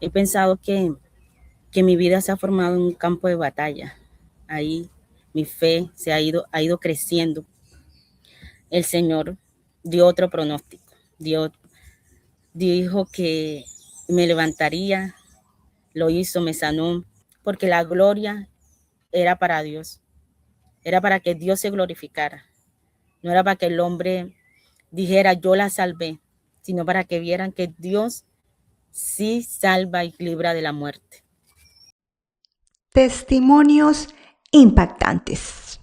He pensado que mi vida se ha formado en un campo de batalla. Ahí mi fe ha ido creciendo. El Señor dio otro pronóstico. Dijo que me levantaría, lo hizo, me sanó, porque la gloria era para Dios. Era para que Dios se glorificara. No era para que el hombre dijera, yo la salvé, sino para que vieran que Dios sí salva y libra de la muerte. Testimonios impactantes.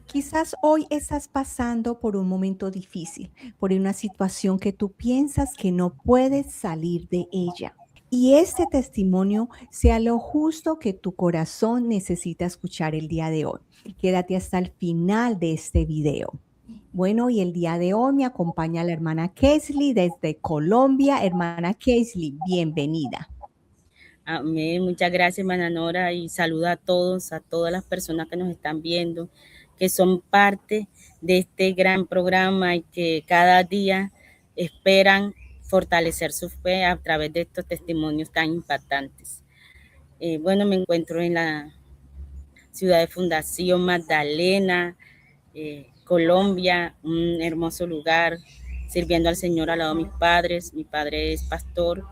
Quizás hoy estás pasando por un momento difícil, por una situación que tú piensas que no puedes salir de ella. Y este testimonio sea lo justo que tu corazón necesita escuchar el día de hoy. Quédate hasta el final de este video. Bueno, y el día de hoy me acompaña la hermana Kesley desde Colombia. Hermana Kesley, bienvenida. Amén. Muchas gracias, hermana Nora, y saluda a todos, a todas las personas que nos están viendo, que son parte de este gran programa y que cada día esperan fortalecer su fe a través de estos testimonios tan impactantes. Bueno, me encuentro en la ciudad de Fundación Magdalena, Colombia, un hermoso lugar, sirviendo al Señor al lado de mis padres. Mi padre es pastor,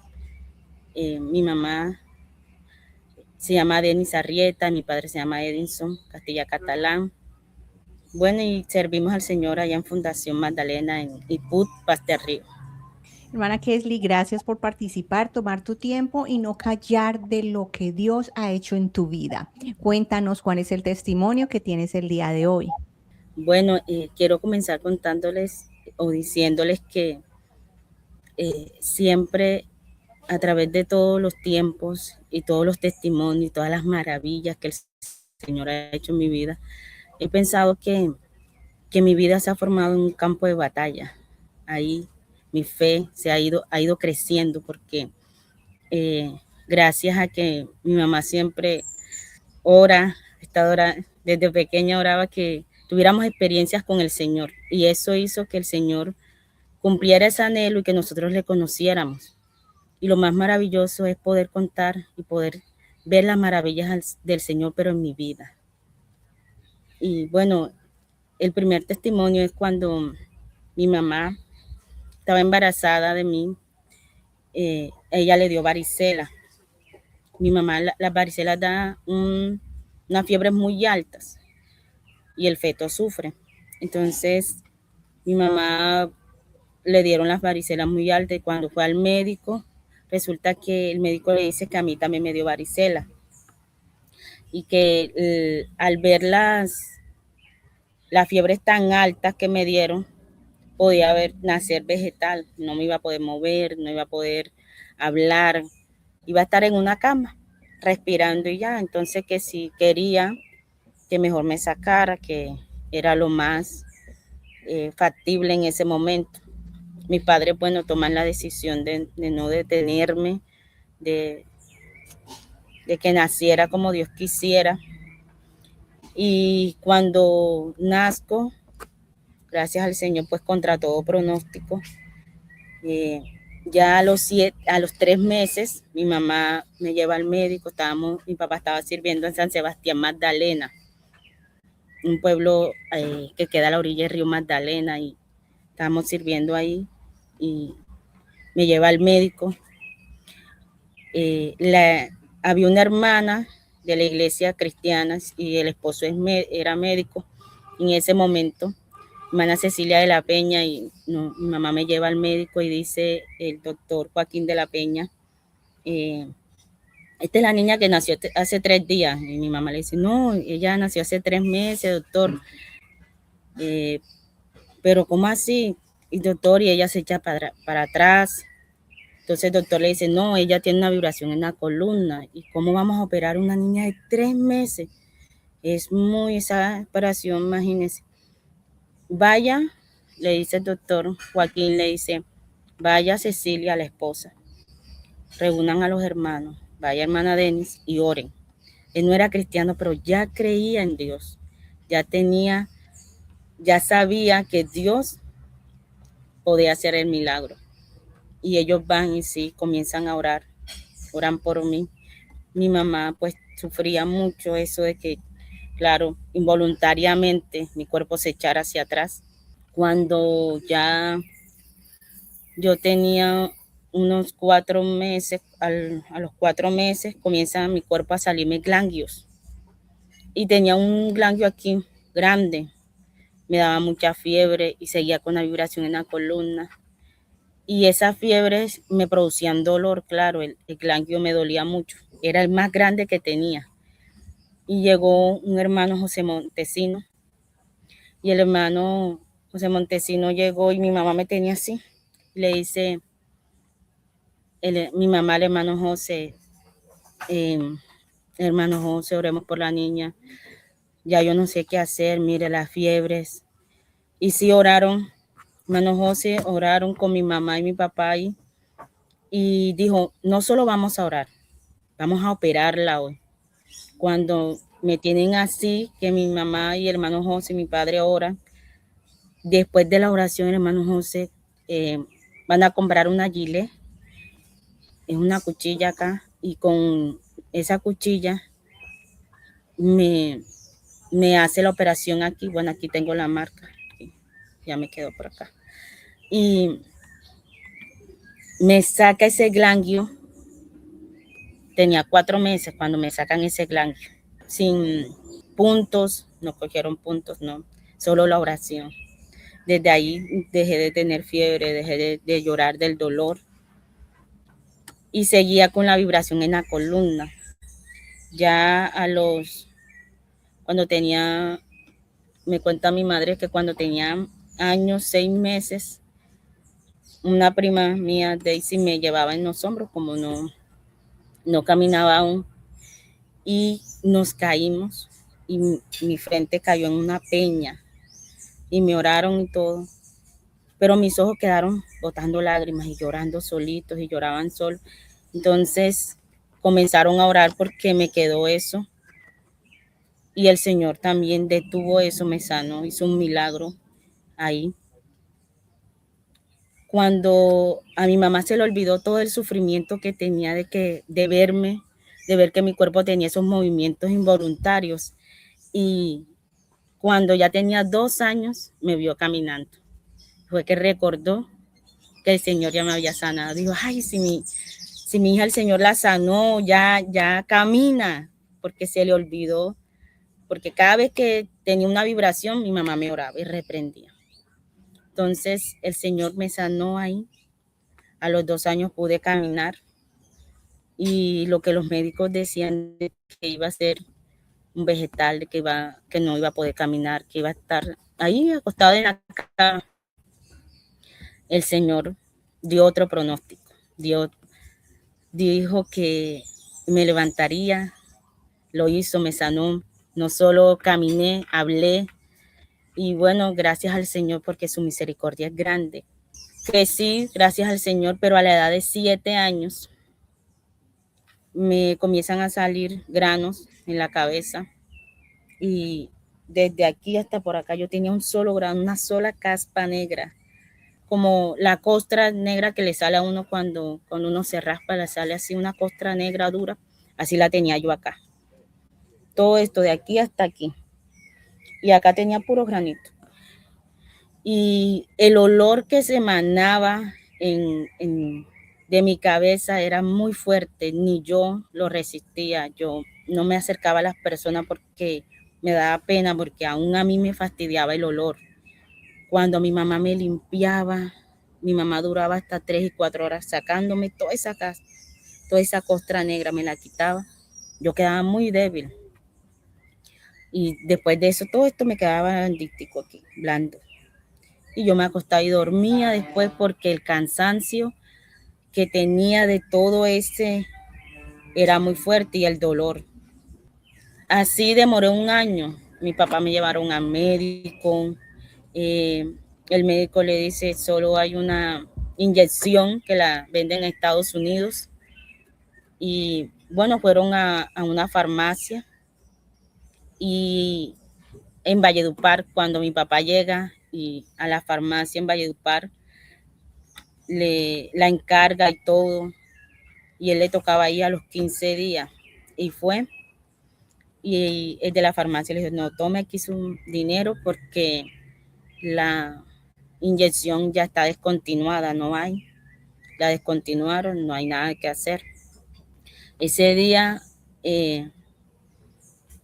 mi mamá se llama Denis Arrieta, mi padre se llama Edinson Castilla Catalán. Bueno, y servimos al Señor allá en Fundación Magdalena, en Iput, Río. Hermana Kesley, gracias por participar, tomar tu tiempo y no callar de lo que Dios ha hecho en tu vida. Cuéntanos cuál es el testimonio que tienes el día de hoy. Bueno, quiero comenzar contándoles o diciéndoles que siempre a través de todos los tiempos y todos los testimonios y todas las maravillas que el Señor ha hecho en mi vida, he pensado que mi vida se ha formado en un campo de batalla. Ahí mi fe ha ido creciendo porque gracias a que mi mamá siempre desde pequeña oraba que tuviéramos experiencias con el Señor y eso hizo que el Señor cumpliera ese anhelo y que nosotros le conociéramos. Y lo más maravilloso es poder contar y poder ver las maravillas del Señor, pero en mi vida. Y bueno, el primer testimonio es cuando mi mamá estaba embarazada de mí, ella le dio varicela. Mi mamá, las varicelas dan unas fiebres muy altas y el feto sufre. Entonces, mi mamá le dieron las varicelas muy altas y cuando fue al médico, resulta que el médico le dice que a mí también me dio varicela y que al ver las fiebres tan altas que me dieron, podía nacer vegetal, no me iba a poder mover, no iba a poder hablar, iba a estar en una cama, respirando y ya, entonces que si quería que mejor me sacara, que era lo más factible en ese momento. Mis padres, bueno, toman la decisión de no detenerme, de, de que naciera como Dios quisiera. Y cuando nazco, gracias al Señor, pues contra todo pronóstico, eh, ya a los 3 meses, mi mamá me lleva al médico, mi papá estaba sirviendo en San Sebastián Magdalena, un pueblo que queda a la orilla del río Magdalena, y estábamos sirviendo ahí, y me lleva al médico. Había una hermana de la iglesia cristiana y el esposo era médico. En ese momento, hermana Cecilia de la Peña, y no, mi mamá me lleva al médico y dice el doctor Joaquín de la Peña, esta es la niña que nació hace 3 días. Y mi mamá le dice, no, ella nació hace 3 meses, doctor. Pero ¿cómo así? Y doctor, y ella se echa para atrás. Entonces el doctor le dice, no, ella tiene una vibración en la columna. ¿Y cómo vamos a operar a una niña de 3 meses? Es muy esa operación, imagínense. Vaya, le dice el doctor Joaquín, le dice, vaya Cecilia, la esposa, reúnan a los hermanos, vaya hermana Denis y oren. Él no era cristiano, pero ya creía en Dios, ya sabía que Dios poder hacer el milagro. Y ellos van y sí, comienzan a orar, oran por mí. Mi mamá pues sufría mucho eso de que, claro, involuntariamente mi cuerpo se echara hacia atrás. Cuando ya yo tenía unos 4 meses, a los 4 meses comienza mi cuerpo a salirme ganglios. Y tenía un ganglio aquí grande, me daba mucha fiebre y seguía con la vibración en la columna. Y esas fiebres me producían dolor, claro, el ganglio me dolía mucho. Era el más grande que tenía. Y llegó un hermano José Montesino. Y el hermano José Montesino llegó y mi mamá me tenía así. Le dice, mi mamá al hermano José, oremos por la niña. Ya yo no sé qué hacer, mire las fiebres. Y sí oraron, hermano José, oraron con mi mamá y mi papá ahí. Y dijo, no solo vamos a orar, vamos a operarla hoy. Cuando me tienen así, que mi mamá y el hermano José, mi padre oran, después de la oración, el hermano José van a comprar una gilet, es una cuchilla acá, y con esa cuchilla me, me hace la operación aquí. Bueno, aquí tengo la marca, ya me quedo por acá. Y me saca ese ganglio. Tenía 4 meses cuando me sacan ese ganglio, sin puntos, no cogieron puntos, no, solo la oración. Desde ahí dejé de tener fiebre, dejé de llorar del dolor y seguía con la vibración en la columna. Ya cuando tenía, me cuenta mi madre que cuando tenía años, 6 meses, una prima mía, Daisy, me llevaba en los hombros, como no caminaba aún, y nos caímos y mi frente cayó en una peña y me oraron y todo, pero mis ojos quedaron botando lágrimas y llorando solitos y lloraban solos. Entonces comenzaron a orar porque me quedó eso y el Señor también detuvo eso, me sanó, hizo un milagro ahí. Cuando a mi mamá se le olvidó todo el sufrimiento que tenía de verme, de ver que mi cuerpo tenía esos movimientos involuntarios, y cuando ya tenía 2 años me vio caminando. Fue que recordó que el Señor ya me había sanado. Dijo, ay, si mi hija el Señor la sanó, ya camina, porque se le olvidó, porque cada vez que tenía una vibración, mi mamá me oraba y reprendía. Entonces el Señor me sanó ahí. A los 2 años pude caminar y lo que los médicos decían de que iba a ser un vegetal, de que no iba a poder caminar, que iba a estar ahí acostado en la cama, el Señor dio otro pronóstico. Dijo que me levantaría, lo hizo, me sanó. No solo caminé, hablé, y bueno, gracias al Señor porque su misericordia es grande. Crecí, gracias al Señor, pero a la edad de 7 años me comienzan a salir granos en la cabeza y desde aquí hasta por acá yo tenía un solo grano, una sola caspa negra, como la costra negra que le sale a uno cuando uno se raspa, le sale así una costra negra dura, así la tenía yo acá. Todo esto de aquí hasta aquí. Y acá tenía puro granito. Y el olor que se emanaba de mi cabeza era muy fuerte, ni yo lo resistía. Yo no me acercaba a las personas porque me daba pena, porque aún a mí me fastidiaba el olor. Cuando mi mamá me limpiaba, mi mamá duraba hasta 3 y 4 horas sacándome toda esa costra negra, me la quitaba. Yo quedaba muy débil. Y después de eso, todo esto me quedaba blandístico aquí, blando. Y yo me acostaba y dormía después porque el cansancio que tenía de todo ese era muy fuerte y el dolor. Así demoré un año. Mi papá me llevaron al médico. El médico le dice, solo hay una inyección que la venden en Estados Unidos. Y bueno, fueron a una farmacia y en Valledupar, cuando mi papá llega y a la farmacia en Valledupar, la encarga y todo, y él le tocaba ir a los 15 días, y fue, y el de la farmacia le dijo, no, tome aquí su dinero porque la inyección ya está descontinuada, no hay, la descontinuaron, no hay nada que hacer. Ese día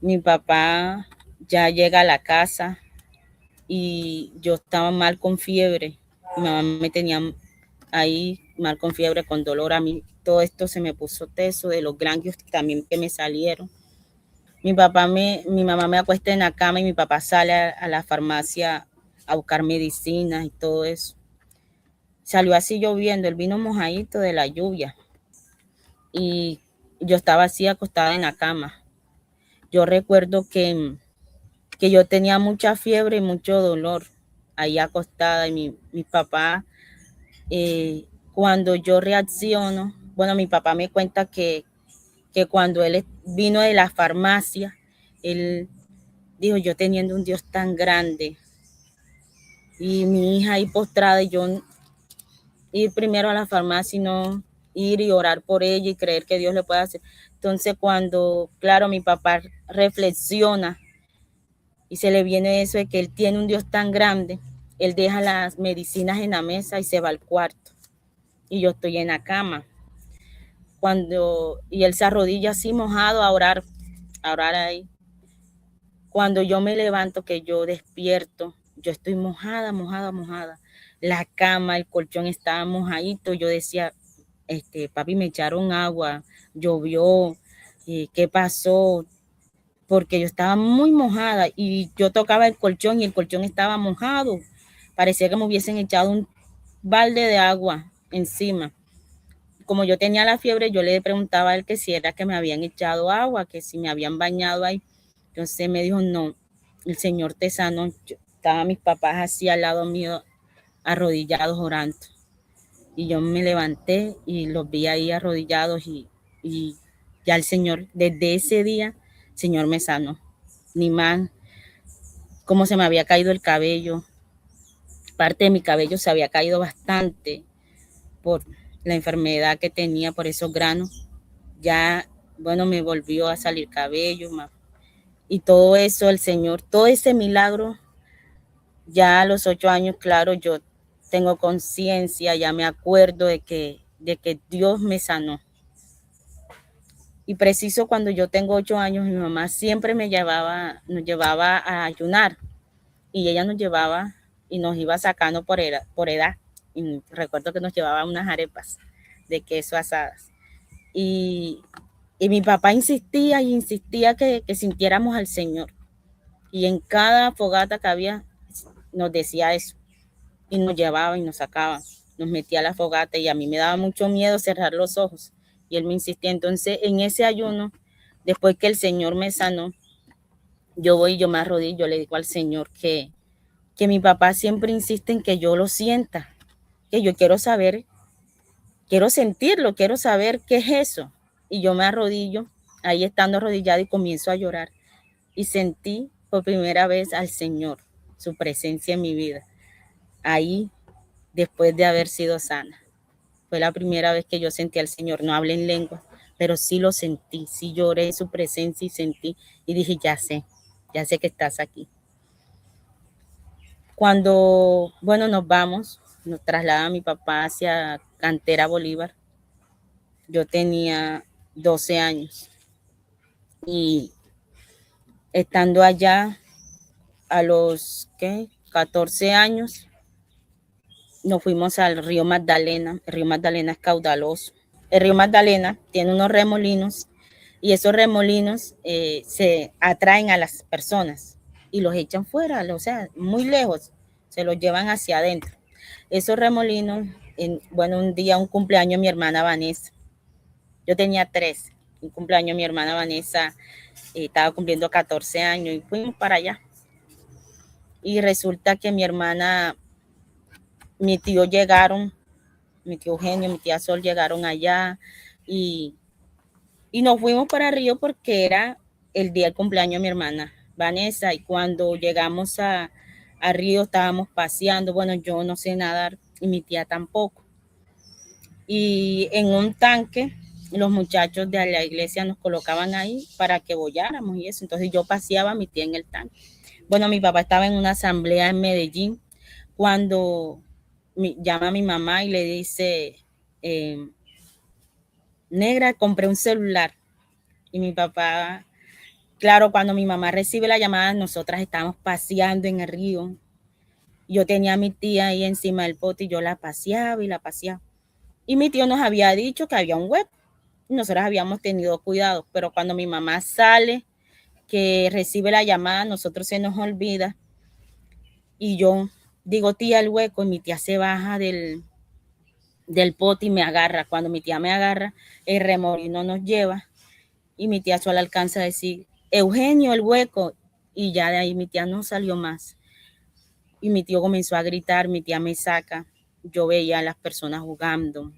mi papá ya llega a la casa y yo estaba mal con fiebre, mi mamá me tenía ahí mal con fiebre, con dolor, a mí todo esto se me puso teso, de los ganglios también que me salieron. Mi mamá me acuesta en la cama y mi papá sale a la farmacia a buscar medicinas y todo eso. Salió así lloviendo, él vino mojadito de la lluvia y yo estaba así acostada en la cama. Yo recuerdo que yo tenía mucha fiebre y mucho dolor ahí acostada y mi papá, cuando yo reacciono, bueno, mi papá me cuenta que cuando él vino de la farmacia, él dijo, yo teniendo un Dios tan grande y mi hija ahí postrada y yo ir primero a la farmacia y no ir y orar por ella y creer que Dios le puede hacer. Entonces cuando, claro, mi papá reflexiona y se le viene eso de que él tiene un Dios tan grande, él deja las medicinas en la mesa y se va al cuarto y yo estoy en la cama. Y él se arrodilla así mojado a orar ahí. Cuando yo me levanto, que yo despierto, yo estoy mojada, mojada, mojada. La cama, el colchón estaba mojadito. Yo decía, papi, me echaron agua, llovió, ¿qué pasó? Porque yo estaba muy mojada y yo tocaba el colchón y el colchón estaba mojado. Parecía que me hubiesen echado un balde de agua encima. Como yo tenía la fiebre, yo le preguntaba a él que si era que me habían echado agua, que si me habían bañado ahí. Entonces me dijo, no, el Señor te sanó. Estaban mis papás así al lado mío, arrodillados orando. Y yo me levanté y los vi ahí arrodillados y ya el Señor, desde ese día, el Señor me sanó. Ni más, como se me había caído el cabello, parte de mi cabello se había caído bastante por la enfermedad que tenía, por esos granos. Ya, bueno, me volvió a salir cabello, y todo eso, el Señor, todo ese milagro, ya a los 8 años, claro, yo tengo conciencia, ya me acuerdo de que Dios me sanó. Y preciso cuando yo tengo 8 años, mi mamá siempre nos llevaba a ayunar y ella nos llevaba y nos iba sacando por edad. Y recuerdo que nos llevaba unas arepas de queso asadas. Y, y mi papá insistía y insistía que sintiéramos al Señor. Y en cada fogata que había nos decía eso. Y nos llevaba y nos sacaba. Nos metía a la fogata y a mí me daba mucho miedo cerrar los ojos. Y él me insistía. Entonces, en ese ayuno, después que el Señor me sanó, yo voy y yo me arrodillo, le digo al Señor que mi papá siempre insiste en que yo lo sienta, que yo quiero saber, quiero sentirlo, quiero saber qué es eso. Y yo me arrodillo, ahí estando arrodillada y comienzo a llorar. Y sentí por primera vez al Señor, su presencia en mi vida. Ahí, después de haber sido sana. Fue la primera vez que yo sentí al Señor. No hablé en lengua, pero sí lo sentí, sí lloré en su presencia y sentí y dije, ya sé que estás aquí. Cuando, bueno, nos vamos, nos traslada mi papá hacia Cantera Bolívar. Yo tenía 12 años y estando allá a los, ¿qué? 14 años, nos fuimos al río Magdalena. El río Magdalena es caudaloso. El río Magdalena tiene unos remolinos y esos remolinos se atraen a las personas y los echan fuera, o sea, muy lejos, se los llevan hacia adentro. Esos remolinos, bueno, un día un cumpleaños de mi hermana Vanessa, yo tenía 3, un cumpleaños de mi hermana Vanessa, estaba cumpliendo 14 años y fuimos para allá. Y resulta que mi hermana, mi tío llegaron, mi tío Eugenio, mi tía Sol llegaron allá y nos fuimos para Río porque era el día del cumpleaños de mi hermana Vanessa. Y cuando llegamos a Río estábamos paseando. Bueno, yo no sé nadar y mi tía tampoco. y en un tanque los muchachos de la iglesia nos colocaban ahí para que bolláramos y eso. Entonces yo paseaba a mi tía en el tanque. Bueno, mi papá estaba en una asamblea en Medellín cuando llama a mi mamá y le dice, negra, compré un celular. Y mi papá, claro, cuando mi mamá recibe la llamada, nosotras estábamos paseando en el río. Yo tenía a mi tía ahí encima del pote y yo la paseaba y la paseaba. Y mi tío nos había dicho que había un hueco. Nosotros habíamos tenido cuidado, pero cuando mi mamá sale, que recibe la llamada, nosotros se nos olvida. Y yo digo, tía, el hueco, y mi tía se baja del pote y me agarra. Cuando mi tía me agarra, el remolino nos lleva y mi tía solo alcanza a decir, Eugenio, el hueco. Y ya de ahí mi tía no salió más. Y mi tío comenzó a gritar, mi tía me saca. Yo veía a las personas jugando,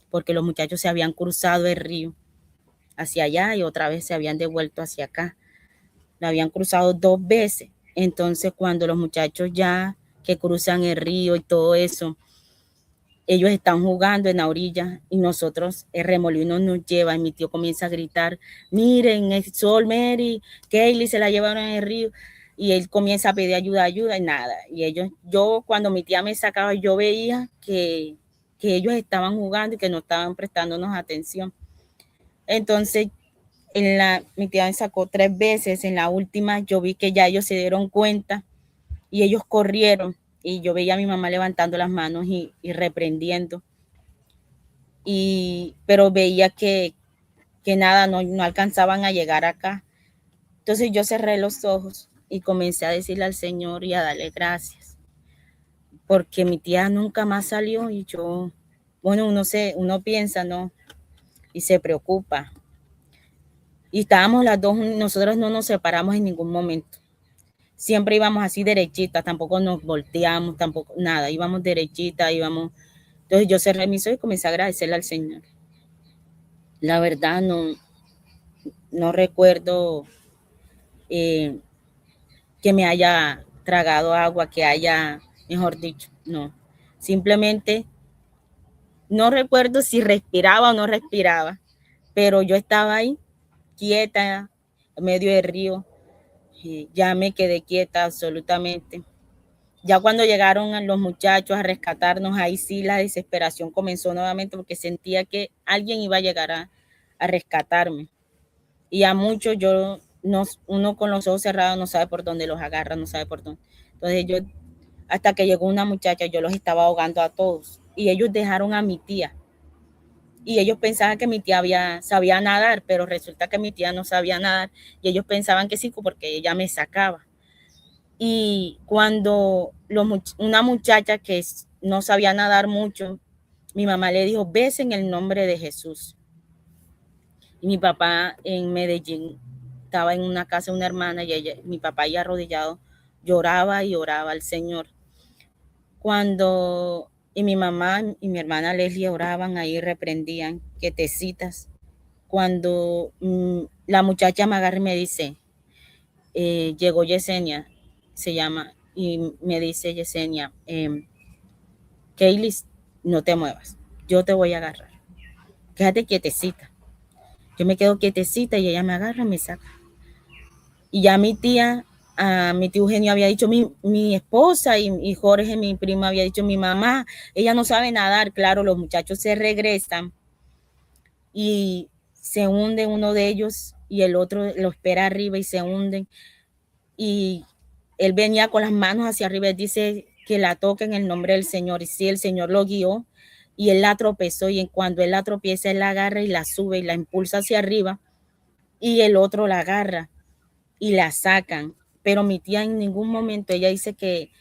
porque los muchachos se habían cruzado el río hacia allá y otra vez se habían devuelto hacia acá. Lo habían cruzado 2 veces. Entonces, cuando los muchachos ya que cruzan el río y todo eso, ellos están jugando en la orilla y nosotros, el remolino nos lleva y mi tío comienza a gritar, miren, el Sol, Mary, Kaylee se la llevaron en el río y él comienza a pedir ayuda, ayuda y nada. Y ellos, yo cuando mi tía me sacaba, yo veía que ellos estaban jugando y que no estaban prestándonos atención. Entonces, mi tía me sacó 3 veces, en la última yo vi que ya ellos se dieron cuenta y ellos corrieron y yo veía a mi mamá levantando las manos y reprendiendo. Pero veía que nada, no alcanzaban a llegar acá. Entonces yo cerré los ojos y comencé a decirle al Señor y a darle gracias, porque mi tía nunca más salió y yo, bueno, uno piensa, ¿no? Y se preocupa. Y estábamos las dos, nosotros no nos separamos en ningún momento. Siempre íbamos así derechitas, tampoco nos volteamos, tampoco nada, íbamos derechitas, íbamos. Entonces yo cerré mis ojos y comencé a agradecerle al Señor. La verdad no recuerdo que me haya tragado agua, que haya, mejor dicho, no. Simplemente no recuerdo si respiraba o no respiraba, pero yo estaba ahí quieta en medio del río, ya me quedé quieta absolutamente. Ya cuando llegaron los muchachos a rescatarnos, ahí sí la desesperación comenzó nuevamente porque sentía que alguien iba a llegar a rescatarme. Y a muchos uno con los ojos cerrados no sabe por dónde los agarra, no sabe por dónde. Entonces yo, hasta que llegó una muchacha, yo los estaba ahogando a todos y ellos dejaron a mi tía. Y ellos pensaban que mi tía sabía nadar, pero resulta que mi tía no sabía nadar y ellos pensaban que sí porque ella me sacaba. Y cuando una muchacha que no sabía nadar mucho, mi mamá le dijo, ves en el nombre de Jesús. Y mi papá en Medellín estaba en una casa de una hermana y mi papá ya arrodillado lloraba y oraba al Señor. Y mi mamá y mi hermana Leslie oraban ahí, reprendían, quietecitas. Cuando la muchacha me agarra y me dice, llegó Yesenia, se llama, y me dice Yesenia, Kaylee, no te muevas, yo te voy a agarrar, quédate quietecita. Yo me quedo quietecita y ella me agarra y me saca. Y ya mi tío Eugenio había dicho, mi esposa y Jorge, mi prima, había dicho, mi mamá, ella no sabe nadar. Claro, los muchachos se regresan y se hunde uno de ellos y el otro lo espera arriba y se hunden. Y él venía con las manos hacia arriba y dice que la toque en el nombre del Señor. Y sí, el Señor lo guió y él la tropezó y cuando él la tropieza, él la agarra y la sube y la impulsa hacia arriba y el otro la agarra y la sacan. Pero mi tía en ningún momento, ella dice que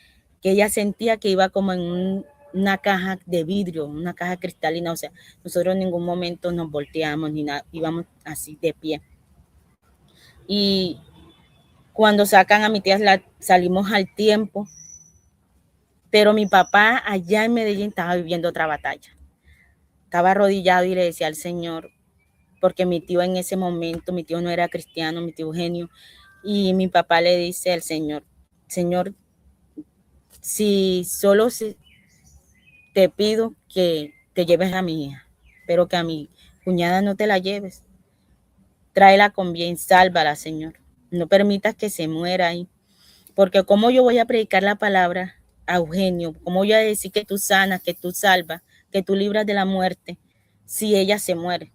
ella sentía que iba como en una caja de vidrio, una caja cristalina, o sea, nosotros en ningún momento nos volteamos ni nada, íbamos así de pie. Y cuando sacan a mi tía salimos al tiempo, pero mi papá allá en Medellín estaba viviendo otra batalla. Estaba arrodillado y le decía al Señor, porque mi tío en ese momento, mi tío no era cristiano, mi tío Eugenio, y mi papá le dice al Señor, Señor, si solo te pido que te lleves a mi hija, pero que a mi cuñada no te la lleves. Tráela con bien, sálvala, Señor. No permitas que se muera ahí. Porque cómo yo voy a predicar la palabra a Eugenio, cómo voy a decir que tú sanas, que tú salvas, que tú libras de la muerte, si ella se muere.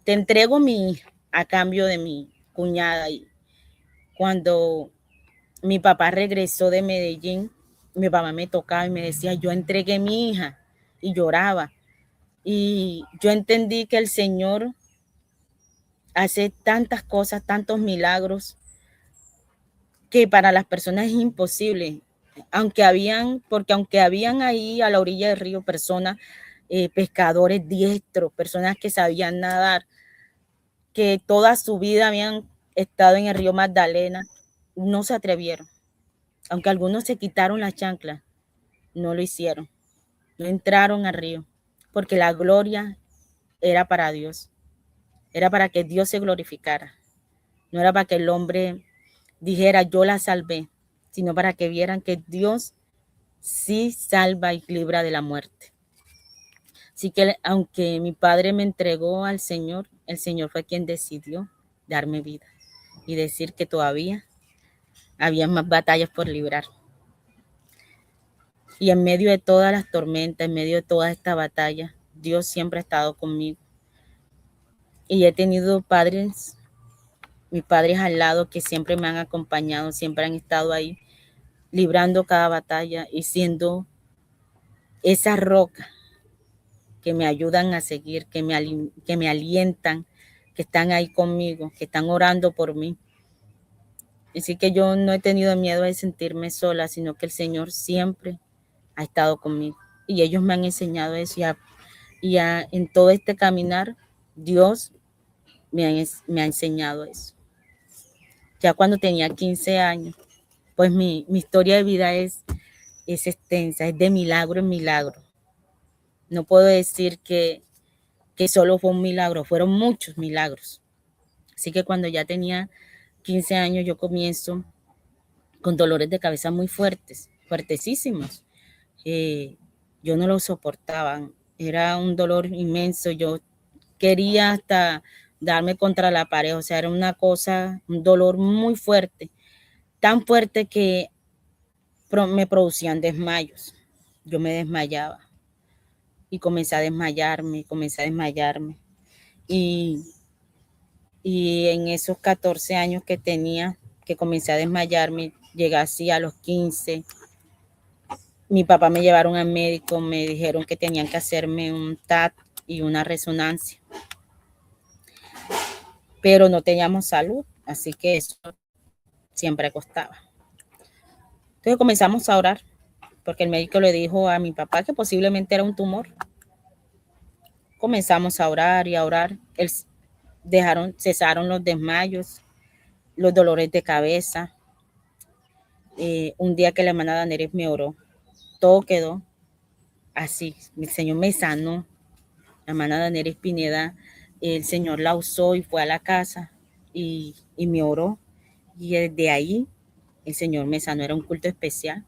Te entrego mi hija a cambio de mi cuñada. Y cuando mi papá regresó de Medellín, mi papá me tocaba y me decía, yo entregué mi hija, y lloraba. Y yo entendí que el Señor hace tantas cosas, tantos milagros, que para las personas es imposible. Porque aunque habían ahí a la orilla del río personas, pescadores diestros, personas que sabían nadar, que toda su vida habían estado en el río Magdalena, no se atrevieron. Aunque algunos se quitaron las chanclas, no lo hicieron, no entraron al río, porque la gloria era para Dios, era para que Dios se glorificara, no era para que el hombre dijera yo la salvé, sino para que vieran que Dios sí salva y libra de la muerte. Así que aunque mi padre me entregó al Señor, el Señor fue quien decidió darme vida y decir que todavía había más batallas por librar. Y en medio de todas las tormentas, en medio de toda esta batalla, Dios siempre ha estado conmigo. Y he tenido mis padres al lado que siempre me han acompañado, siempre han estado ahí, librando cada batalla y siendo esa roca que me ayudan a seguir, que me alientan, que están ahí conmigo, que están orando por mí. Así que yo no he tenido miedo de sentirme sola, sino que el Señor siempre ha estado conmigo. Y ellos me han enseñado eso en todo este caminar, Dios me ha enseñado eso. Ya cuando tenía 15 años, pues mi historia de vida es extensa, es de milagro en milagro. No puedo decir que solo fue un milagro, fueron muchos milagros. Así que cuando ya tenía 15 años, yo comienzo con dolores de cabeza muy fuertes, fuertesísimos. Yo no lo soportaba, era un dolor inmenso, yo quería hasta darme contra la pared, o sea, era una cosa, un dolor muy fuerte, tan fuerte que me producían desmayos. Yo me desmayaba y comencé a desmayarme. Y, y en esos 14 años que tenía, que comencé a desmayarme, llegué así a los 15. Mi papá me llevaron al médico, me dijeron que tenían que hacerme un TAC y una resonancia. Pero no teníamos salud, así que eso siempre costaba. Entonces comenzamos a orar, porque el médico le dijo a mi papá que posiblemente era un tumor. Comenzamos a orar y a orar. Cesaron los desmayos, los dolores de cabeza. Un día que la hermana Daneres me oró, todo quedó así. El Señor me sanó. La hermana Daneres Pineda, el Señor la usó y fue a la casa y me oró. Y desde ahí el Señor me sanó. Era un culto especial.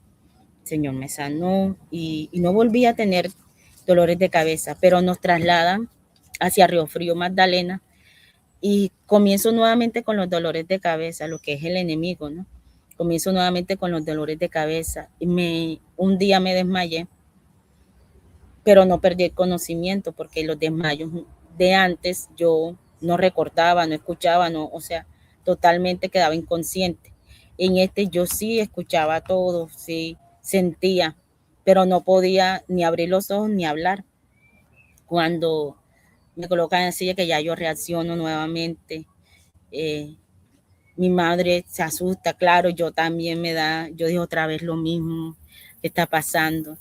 El Señor me sanó y no volví a tener dolores de cabeza, pero nos trasladan hacia Río Frío, Magdalena, y comienzo nuevamente con los dolores de cabeza, lo que es el enemigo, ¿no? Comienzo nuevamente con los dolores de cabeza y un día me desmayé, pero no perdí el conocimiento porque los desmayos de antes yo no recordaba, no escuchaba, no, o sea, totalmente quedaba inconsciente. En este yo sí escuchaba todo, sí sentía, pero no podía ni abrir los ojos ni hablar. Cuando me colocan en silla que ya yo reacciono nuevamente, mi madre se asusta, claro, yo también yo digo otra vez lo mismo que está pasando.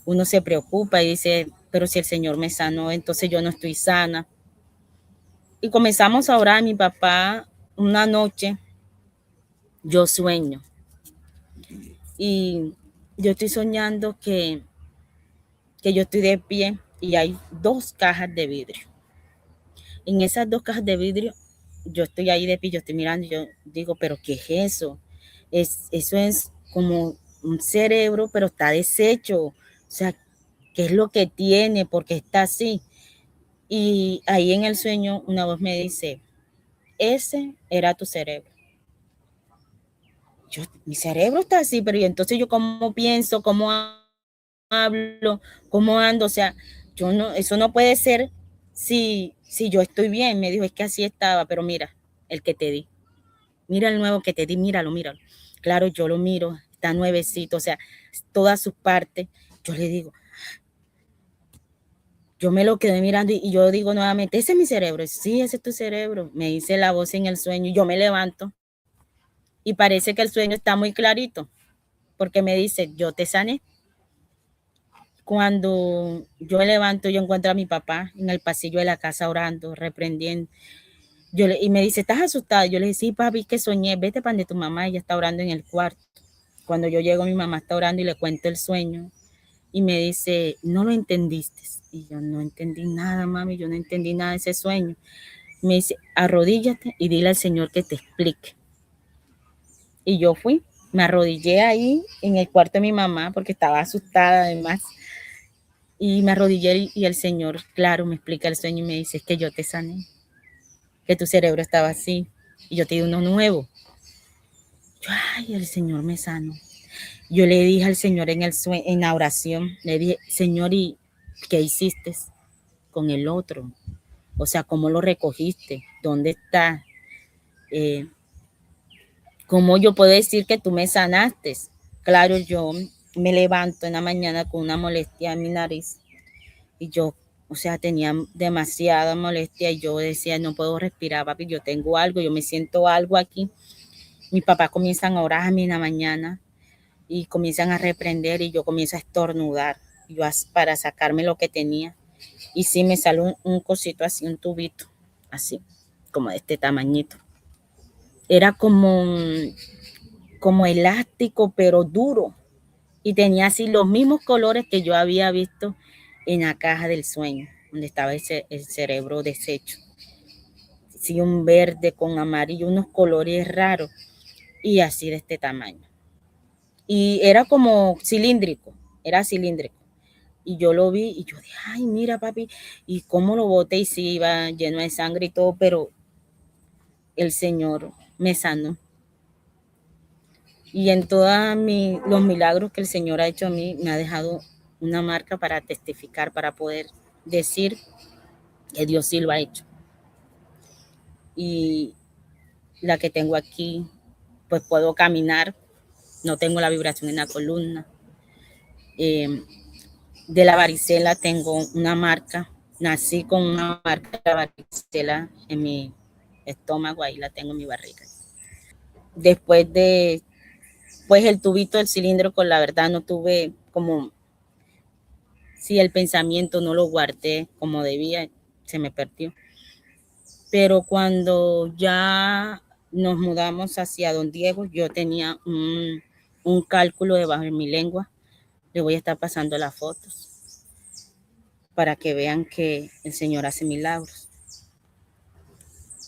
Uno se preocupa y dice, pero si el Señor me sanó, entonces yo no estoy sana. Y comenzamos a orar. Mi papá, una noche, yo sueño. Y yo estoy soñando que yo estoy de pie y hay 2 cajas de vidrio. En esas 2 cajas de vidrio, yo estoy ahí de pie, yo estoy mirando y yo digo, pero ¿qué es eso? Eso es como un cerebro, pero está deshecho. O sea, ¿qué es lo que tiene? ¿Por qué está así? Y ahí en el sueño una voz me dice, ese era tu cerebro. Mi cerebro está así, pero ¿y entonces yo cómo pienso, cómo hablo, cómo ando? O sea, yo no, eso no puede ser si yo estoy bien. Me dijo, es que así estaba, pero mira, el que te di. Mira el nuevo que te di, míralo, míralo. Claro, yo lo miro, está nuevecito, o sea, todas sus partes. Yo le digo, yo me lo quedé mirando y yo digo nuevamente, ese es mi cerebro. Sí, ese es tu cerebro. Me dice la voz en el sueño. Yo me levanto y parece que el sueño está muy clarito, porque me dice, yo te sané. Cuando yo me levanto, yo encuentro a mi papá en el pasillo de la casa orando, reprendiendo. Y me dice, ¿estás asustada? Yo le dije, sí, papi, que soñé, vete para donde tu mamá, ella está orando en el cuarto. Cuando yo llego, mi mamá está orando y le cuento el sueño. Y me dice, no lo entendiste. Y yo no entendí nada, mami, yo no entendí nada de ese sueño. Me dice, arrodíllate y dile al Señor que te explique. Y yo fui, me arrodillé ahí en el cuarto de mi mamá porque estaba asustada además. Y me arrodillé y el Señor, claro, me explica el sueño y me dice, es que yo te sané, que tu cerebro estaba así y yo te di uno nuevo. Yo, ay, el Señor me sanó. Yo le dije al Señor en la oración, le dije, Señor, ¿y qué hiciste con el otro? O sea, ¿cómo lo recogiste? ¿Dónde está? ¿Cómo yo puedo decir que tú me sanaste? Claro, yo me levanto en la mañana con una molestia en mi nariz y yo, o sea, tenía demasiada molestia y yo decía, no puedo respirar, papi, yo tengo algo, yo me siento algo aquí. Mis papás comienzan a orarme en la mañana y comienzan a reprender y yo comienzo a estornudar yo para sacarme lo que tenía. Y sí me sale un cosito así, un tubito, así, como de este tamañito. Era como elástico, pero duro. Y tenía así los mismos colores que yo había visto en la caja del sueño, donde estaba el cerebro deshecho. Sí, un verde con amarillo, unos colores raros y así de este tamaño. Y era como cilíndrico, era cilíndrico. Y yo lo vi y yo dije, ay, mira, papi, y cómo lo boté y sí iba lleno de sangre y todo, pero el Señor me sanó. Y en todos los milagros que el Señor ha hecho a mí, me ha dejado una marca para testificar, para poder decir que Dios sí lo ha hecho. Y la que tengo aquí, pues puedo caminar, no tengo la vibración en la columna. De la varicela tengo una marca, nací con una marca de la varicela en mi estómago, ahí la tengo en mi barriga. Después de, pues el tubito del cilindro, con la verdad no tuve como, si el pensamiento no lo guardé como debía, se me perdió. Pero cuando ya nos mudamos hacia Don Diego, yo tenía un cálculo debajo de mi lengua. Le voy a estar pasando las fotos para que vean que el Señor hace milagros.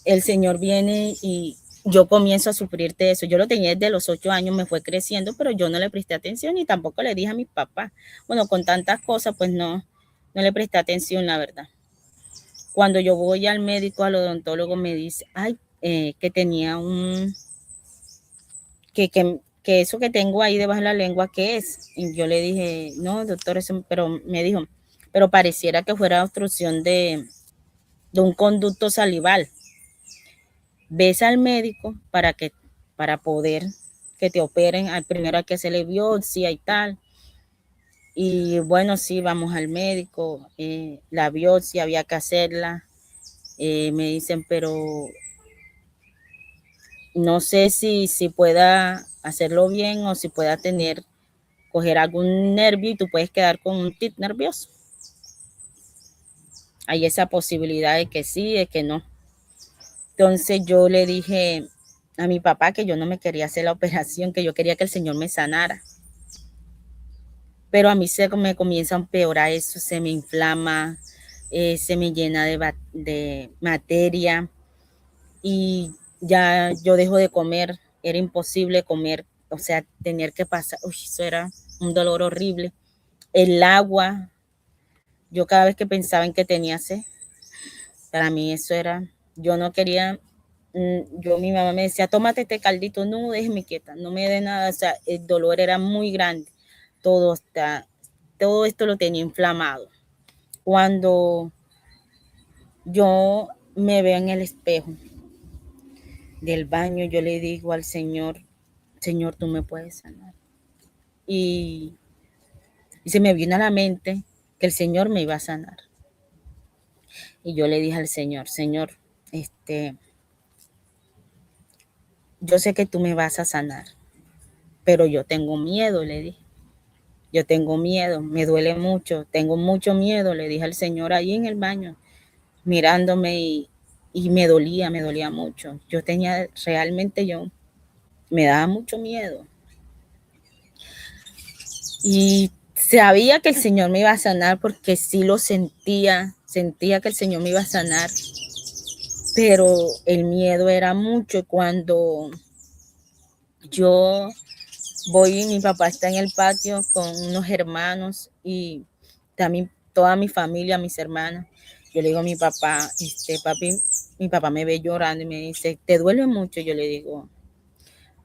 El Señor viene y yo comienzo a sufrir de eso. Yo lo tenía desde los 8 años, me fue creciendo, pero yo no le presté atención y tampoco le dije a mi papá. Bueno, con tantas cosas, pues no le presté atención, la verdad. Cuando yo voy al médico, al odontólogo, me dice, ay, que tenía que eso que tengo ahí debajo de la lengua, ¿qué es? Y yo le dije, no, doctor, eso, pero me dijo, pero pareciera que fuera obstrucción de un conducto salival. Ves al médico para poder que te operen, al primero hay que hacerle biopsia y tal. Y bueno, sí, vamos al médico, la biopsia había que hacerla. Me dicen, pero no sé si pueda hacerlo bien o si pueda coger algún nervio y tú puedes quedar con un tic nervioso. Hay esa posibilidad de que sí, de que no. Entonces yo le dije a mi papá que yo no me quería hacer la operación, que yo quería que el Señor me sanara. Pero a mí se me comienza a empeorar eso, se me inflama, se me llena de materia y ya yo dejo de comer, era imposible comer, o sea, tener que pasar, eso era un dolor horrible. El agua, Yo cada vez que pensaba en que tenía sed, para mí eso era, yo no quería, mi mamá me decía, tómate este caldito, no, déjeme quieta, no me dé nada, o sea, el dolor era muy grande, todo todo esto lo tenía inflamado. Cuando yo me veo en el espejo del baño, yo le digo al Señor, Señor, tú me puedes sanar. Y, y se me vino a la mente que el Señor me iba a sanar. Y yo le dije al Señor, Señor, yo sé que tú me vas a sanar, pero yo tengo miedo, le dije. Yo tengo miedo, me duele mucho, tengo mucho miedo, le dije al Señor ahí en el baño, mirándome y me dolía mucho. Yo tenía, realmente me daba mucho miedo. Y sabía que el Señor me iba a sanar porque sí lo sentía que el Señor me iba a sanar, pero el miedo era mucho. Cuando yo voy, mi papá está en el patio con unos hermanos y también toda mi familia, mis hermanas. Yo le digo a mi papá, papi, mi papá me ve llorando y me dice, ¿te duele mucho? Yo le digo,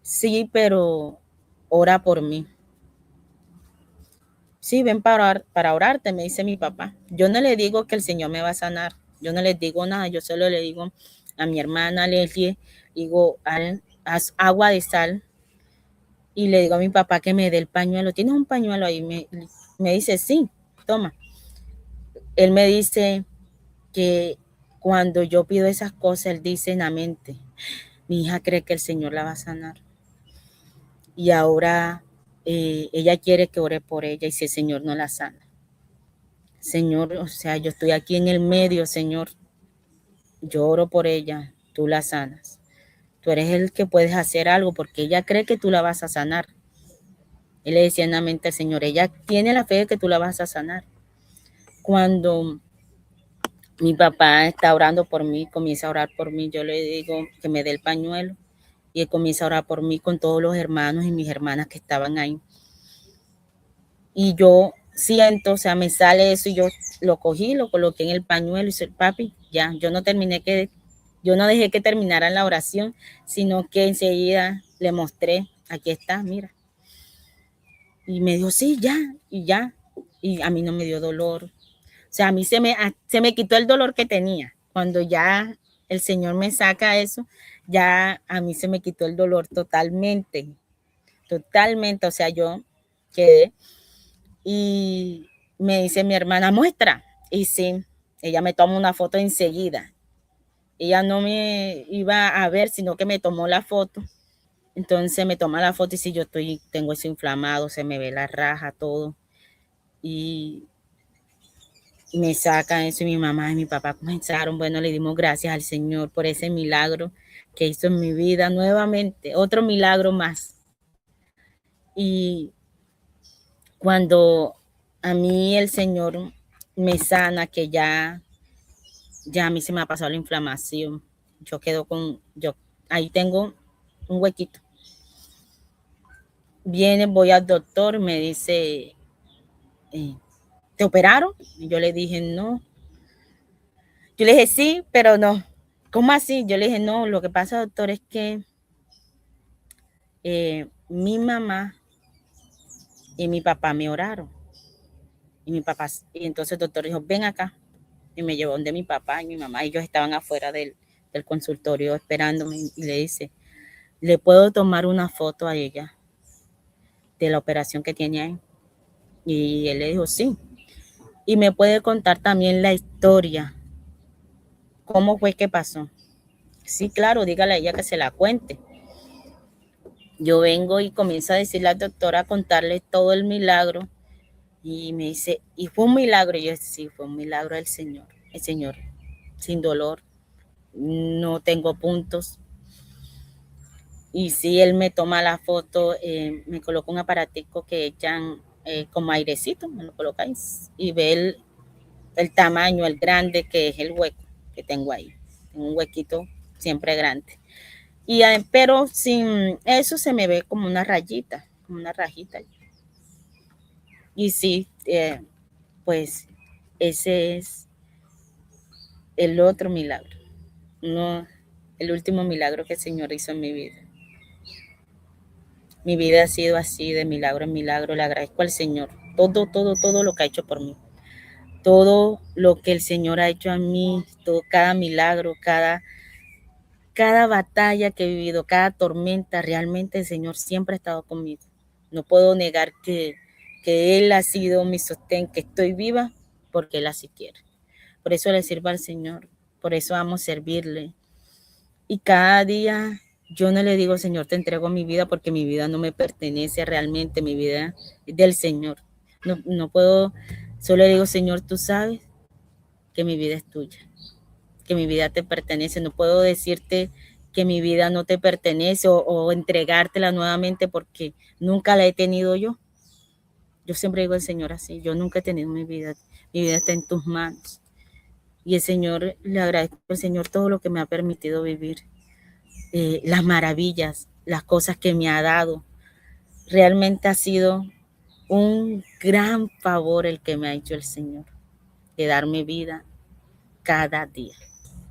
sí, pero ora por mí. Sí, ven para orarte, me dice mi papá. Yo no le digo que el Señor me va a sanar, yo no les digo nada, yo solo le digo a mi hermana Leslie, digo, haz agua de sal y le digo a mi papá que me dé el pañuelo. ¿Tienes un pañuelo ahí? Me dice, sí, toma. Él me dice que cuando yo pido esas cosas, él dice en la mente, mi hija cree que el Señor la va a sanar. Y ahora ella quiere que ore por ella y si el Señor no la sana. Señor, o sea, yo estoy aquí en el medio, Señor. Yo oro por ella, tú la sanas. Tú eres el que puedes hacer algo porque ella cree que tú la vas a sanar. Él le decía en la mente al Señor, ella tiene la fe de que tú la vas a sanar. Cuando mi papá está orando por mí, comienza a orar por mí, yo le digo que me dé el pañuelo y él comienza a orar por mí con todos los hermanos y mis hermanas que estaban ahí. Y yo siento, o sea, me sale eso y yo lo cogí, lo coloqué en el pañuelo y dice, papi, ya, yo no dejé que terminaran la oración, sino que enseguida le mostré, aquí está, mira. Y me dijo, sí, ya, y ya. Y a mí no me dio dolor. O sea, a mí se me quitó el dolor que tenía. Cuando ya el Señor me saca eso, ya a mí se me quitó el dolor totalmente, totalmente. O sea, yo quedé y me dice mi hermana, muestra. Y sí, ella me toma una foto enseguida. Ella no me iba a ver, sino que me tomó la foto. Entonces me toma la foto y si yo tengo eso inflamado, se me ve la raja, todo. Y me sacan eso y mi mamá y mi papá comenzaron, bueno, le dimos gracias al Señor por ese milagro que hizo en mi vida nuevamente, otro milagro más. Y cuando a mí el Señor me sana, que ya a mí se me ha pasado la inflamación, ahí tengo un huequito. Voy al doctor, me dice, ¿te operaron? Y yo le dije, no. Yo le dije, sí, pero no. ¿Cómo así? Yo le dije, no, lo que pasa, doctor, es que mi mamá y mi papá me oraron. Y entonces el doctor dijo, ven acá. Y me llevó donde mi papá y mi mamá. Ellos estaban afuera del consultorio esperándome y le dice, ¿le puedo tomar una foto a ella de la operación que tiene ahí? Y él le dijo, sí. Y me puede contar también la historia. ¿Cómo fue que pasó? Sí, claro, dígale a ella que se la cuente. Yo vengo y comienzo a decirle al doctor, a contarle todo el milagro. Y me dice, ¿y fue un milagro? Y yo, sí, fue un milagro del Señor. El Señor, sin dolor, no tengo puntos. Y sí, él me toma la foto, me coloca un aparatico que echan como airecito, me lo coloca ahí, y ve el tamaño, el grande que es el hueco que tengo ahí. Tengo un huequito siempre grande. Pero sin eso se me ve como una rayita, como una rajita. Y sí, pues Ese es el otro milagro, no el último milagro que el Señor hizo en mi vida. Mi vida ha sido así, de milagro en milagro. Le agradezco al Señor todo lo que ha hecho por mí. Todo lo que el Señor ha hecho a mí, cada milagro, cada batalla que he vivido, cada tormenta, realmente el Señor siempre ha estado conmigo. No puedo negar que Él ha sido mi sostén, que estoy viva porque Él así quiere. Por eso le sirvo al Señor, por eso amo servirle. Y cada día yo no le digo, Señor, te entrego mi vida porque mi vida no me pertenece realmente, mi vida es del Señor. No puedo, solo le digo, Señor, tú sabes que mi vida es tuya, que mi vida te pertenece. No puedo decirte que mi vida no te pertenece o entregártela nuevamente porque nunca la he tenido yo. Yo siempre digo al Señor así, yo nunca he tenido mi vida está en tus manos. Y el Señor, le agradezco al Señor todo lo que me ha permitido vivir, las maravillas, las cosas que me ha dado. Realmente ha sido un gran favor el que me ha hecho el Señor, de darme vida cada día.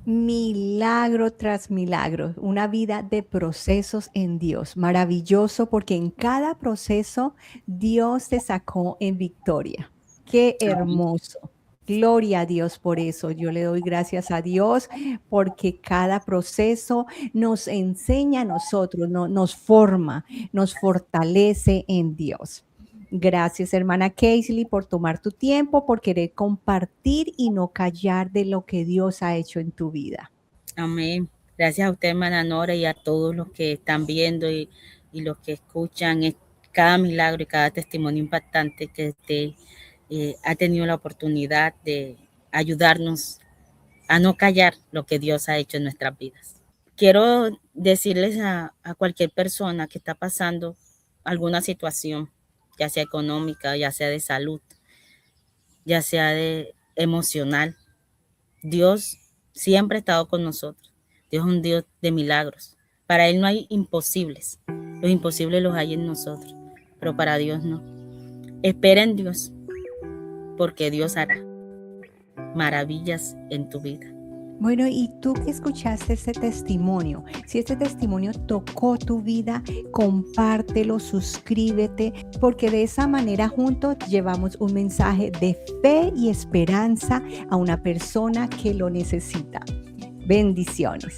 Milagro tras milagro, una vida de procesos en Dios. Maravilloso porque en cada proceso Dios te sacó en victoria. Qué Amén. hermoso. Gloria a Dios por eso. Yo le doy gracias a Dios porque cada proceso nos enseña a nosotros, nos forma, nos fortalece en Dios. Gracias, hermana Casely, por tomar tu tiempo, por querer compartir y no callar de lo que Dios ha hecho en tu vida. Amén. Gracias a usted, hermana Nora, y a todos los que están viendo y los que escuchan cada milagro y cada testimonio impactante que usted ha tenido la oportunidad de ayudarnos a no callar lo que Dios ha hecho en nuestras vidas. Quiero decirles a cualquier persona que está pasando alguna situación, ya sea económica, ya sea de salud, ya sea de emocional, Dios siempre ha estado con nosotros. Dios es un Dios de milagros. Para Él no hay imposibles. Los imposibles los hay en nosotros, pero para Dios no. Espera en Dios, porque Dios hará maravillas en tu vida. Bueno, y tú que escuchaste este testimonio, si este testimonio tocó tu vida, compártelo, suscríbete, porque de esa manera juntos llevamos un mensaje de fe y esperanza a una persona que lo necesita. Bendiciones.